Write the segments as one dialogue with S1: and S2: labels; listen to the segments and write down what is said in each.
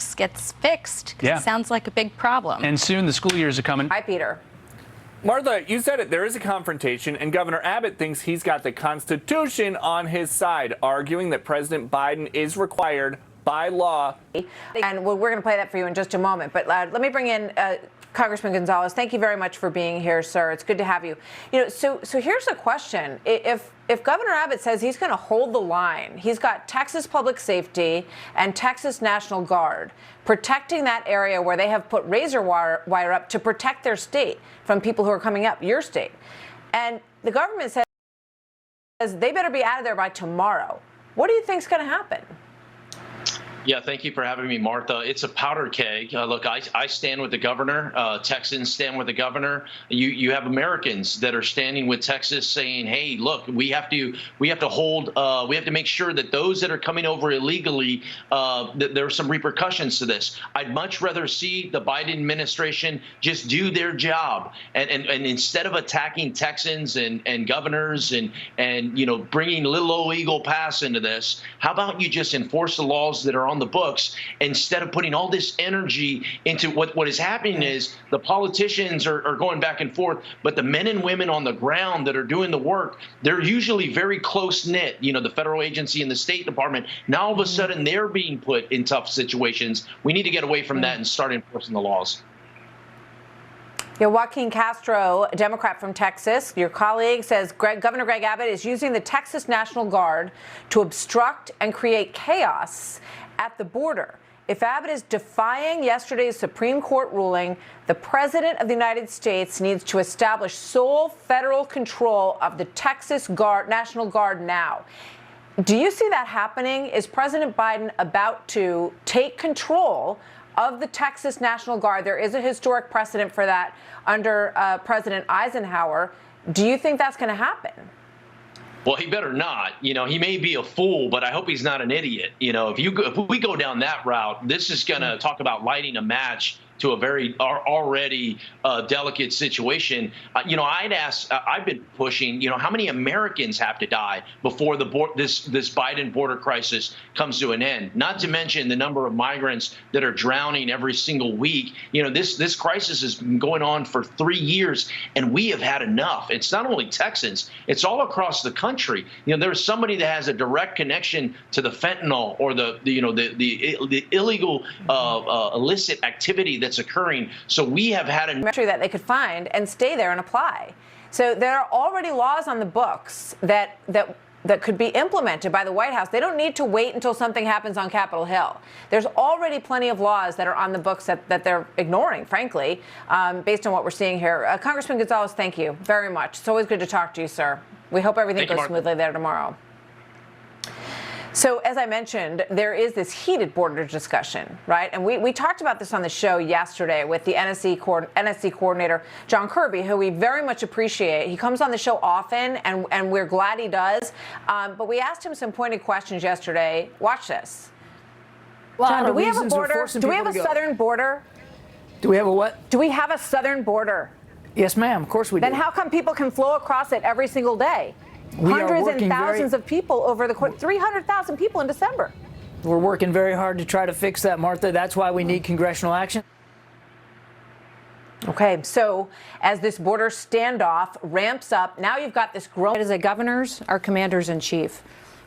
S1: books gets fixed. Yeah. It sounds like a big problem.
S2: And soon the school years are coming.
S3: Hi, Peter.
S4: Martha, you said it. There is a confrontation, and Governor Abbott thinks he's got the Constitution on his side, arguing that President Biden is required by law.
S3: And we're going to play that for you in just a moment. But let me bring in Congressman Gonzalez. Thank you very much for being here, sir. It's good to have you. So here's a question. If Governor Abbott says he's going to hold the line, he's got Texas Public Safety and Texas National Guard protecting that area where they have put razor wire up to protect their state from people who are coming up, your state. And the government says they better be out of there by tomorrow. What do you think is going to happen?
S5: Yeah, thank you for having me, Martha. It's a powder keg. Look, I stand with the governor. Texans stand with the governor. You have Americans that are standing with Texas saying, hey, look, we have to make sure that those that are coming over illegally, that there are some repercussions to this. I'd much rather see the Biden administration just do their job. And instead of attacking Texans and governors and bringing little illegal pass into this, how about you just enforce the laws that are on the books instead of putting all this energy into what is happening is the politicians are going back and forth, but the men and women on the ground that are doing the work, they're usually very close knit, the federal agency and the State Department. Now all of a sudden they're being put in tough situations. We need to get away from that and start enforcing the laws.
S3: Yeah, Joaquin Castro, a Democrat from Texas, your colleague, says Governor Greg Abbott is using the Texas National Guard to obstruct and create chaos at the border. If Abbott is defying yesterday's Supreme Court ruling, the President of the United States needs to establish sole federal control of the Texas National Guard now. Do you see that happening? Is President Biden about to take control of the Texas National Guard? There is a historic precedent for that under President Eisenhower. Do you think that's going to happen?
S5: Well, he better not. He may be a fool, but I hope he's not an idiot. If we go down that route, this is going to talk about lighting a match to a very already delicate situation. I've been pushing, how many Americans have to die before this Biden border crisis comes to an end? Not to mention the number of migrants that are drowning every single week. This crisis has been going on for 3 years, and we have had enough. It's not only Texans, it's all across the country. There's somebody that has a direct connection to the fentanyl or the illegal illicit activity that's occurring. So we have had a
S3: measure that they could find and stay there and apply. So there are already laws on the books that could be implemented by the White House. They don't need to wait until something happens on Capitol Hill. There's already plenty of laws that are on the books that they're ignoring, frankly, based on what we're seeing here. Congressman Gonzalez, thank you very much. It's always good to talk to you, sir. We hope everything goes smoothly there tomorrow. So, as I mentioned, there is this heated border discussion, right? And we talked about this on the show yesterday with the NSC coordinator, John Kirby, who we very much appreciate. He comes on the show often, and we're glad he does. But we asked him some pointed questions yesterday. Watch this. John, do we have a border? Do we have a southern border?
S6: Do we have a what?
S3: Do we have a southern border?
S6: Yes, ma'am. Of course we do.
S3: Then how come people can flow across it every single day? Hundreds and thousands of people over the course, 300,000 people in December.
S6: We're working very hard to try to fix that, Martha. That's why we need congressional action.
S3: Okay, so as this border standoff ramps up, now you've got this growing.
S7: As governors, our commanders in chief,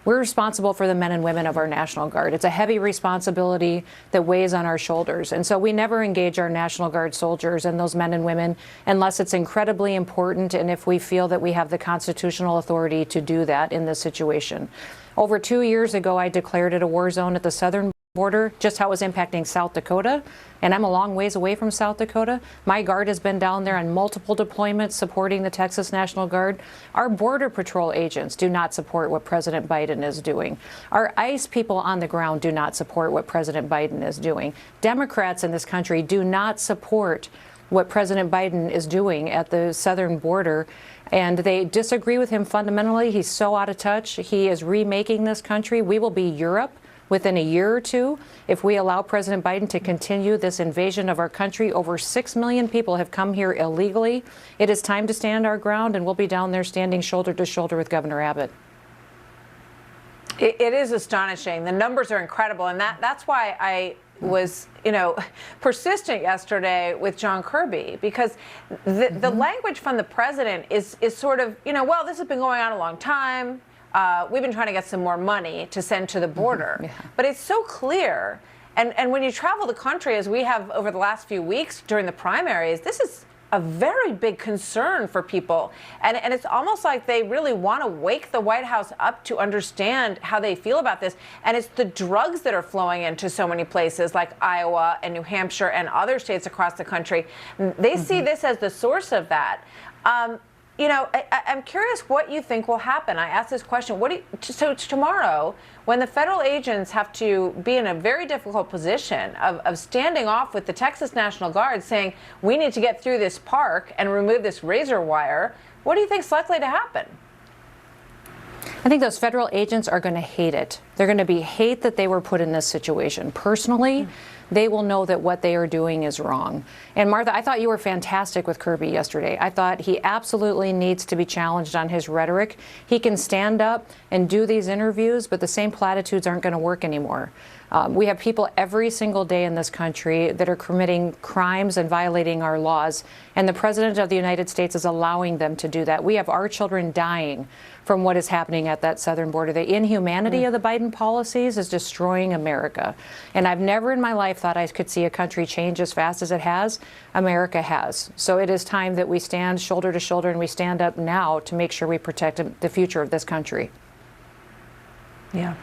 S7: we're responsible for the men and women of our National Guard. It's a heavy responsibility that weighs on our shoulders. And so we never engage our National Guard soldiers and those men and women unless it's incredibly important and if we feel that we have the constitutional authority to do that in this situation. Over 2 years ago, I declared it a war zone at the southern border, just how it was impacting South Dakota. And I'm a long ways away from South Dakota. My Guard has been down there on multiple deployments supporting the Texas National Guard. Our Border Patrol agents do not support what President Biden is doing. Our ICE people on the ground do not support what President Biden is doing. Democrats in this country do not support what President Biden is doing at the southern border. And they disagree with him fundamentally. He's so out of touch. He is remaking this country. We will be Europe within a year or two if we allow President Biden to continue this invasion of our country. Over 6 million people have come here illegally. It is time to stand our ground, and we'll be down there standing shoulder to shoulder with Governor Abbott.
S3: It is astonishing. The numbers are incredible, and that's why was, persistent yesterday with John Kirby, because the language from the president is sort of, well, this has been going on a long time. We've been trying to get some more money to send to the border. Yeah. But it's so clear. And when you travel the country, as we have over the last few weeks during the primaries, this is a very big concern for people. And it's almost like they really want to wake the White House up to understand how they feel about this. And it's the drugs that are flowing into so many places like Iowa and New Hampshire and other states across the country. They see this as the source of that. I'm curious what you think will happen. I asked this question. So tomorrow, when the federal agents have to be in a very difficult position of standing off with the Texas National Guard saying, we need to get through this park and remove this razor wire, what do you think is likely to happen?
S7: I think those federal agents are going to hate it. They're going to hate that they were put in this situation. Personally, they will know that what they are doing is wrong. And Martha, I thought you were fantastic with Kirby yesterday. I thought he absolutely needs to be challenged on his rhetoric. He can stand up and do these interviews, but the same platitudes aren't going to work anymore. We have people every single day in this country that are committing crimes and violating our laws, and the President of the United States is allowing them to do that. We have our children dying from what is happening at that southern border. The inhumanity of the Biden policies is destroying America. And I've never in my life thought I could see a country change as fast as it has. America has. So it is time that we stand shoulder to shoulder and we stand up now to make sure we protect the future of this country.
S3: Yeah.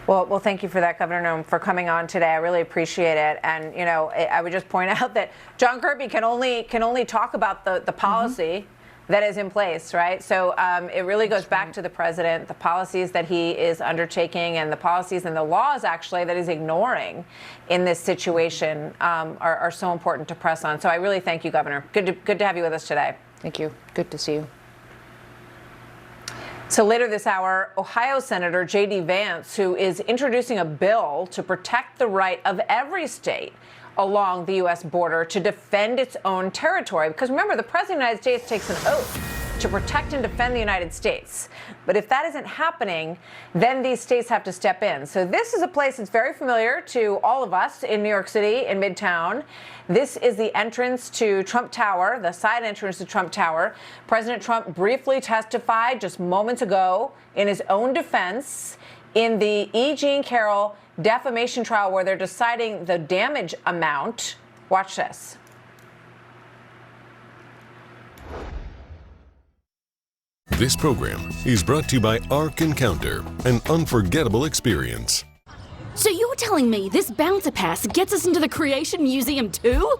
S3: Well, thank you for that, Governor Noem, for coming on today. I really appreciate it. And, I would just point out that John Kirby can only talk about the policy that is in place, right? So it really goes back to the president, the policies that he is undertaking and the policies and the laws, actually, that he's ignoring in this situation are so important to press on. So I really thank you, Governor. Good to have you with us today.
S7: Thank you. Good to see you.
S3: So later this hour, Ohio Senator J.D. Vance, who is introducing a bill to protect the right of every state along the U.S. border to defend its own territory. Because remember, the President of the United States takes an oath to protect and defend the United States. But if that isn't happening, then these states have to step in. So this is a place that's very familiar to all of us in New York City, in Midtown. This is the entrance to Trump Tower, the side entrance to Trump Tower. President Trump briefly testified just moments ago in his own defense in the E. Jean Carroll defamation trial where they're deciding the damage amount. Watch this.
S2: This program is brought to you by Ark Encounter, an unforgettable experience.
S8: So you're telling me this bouncer pass gets us into the Creation Museum too?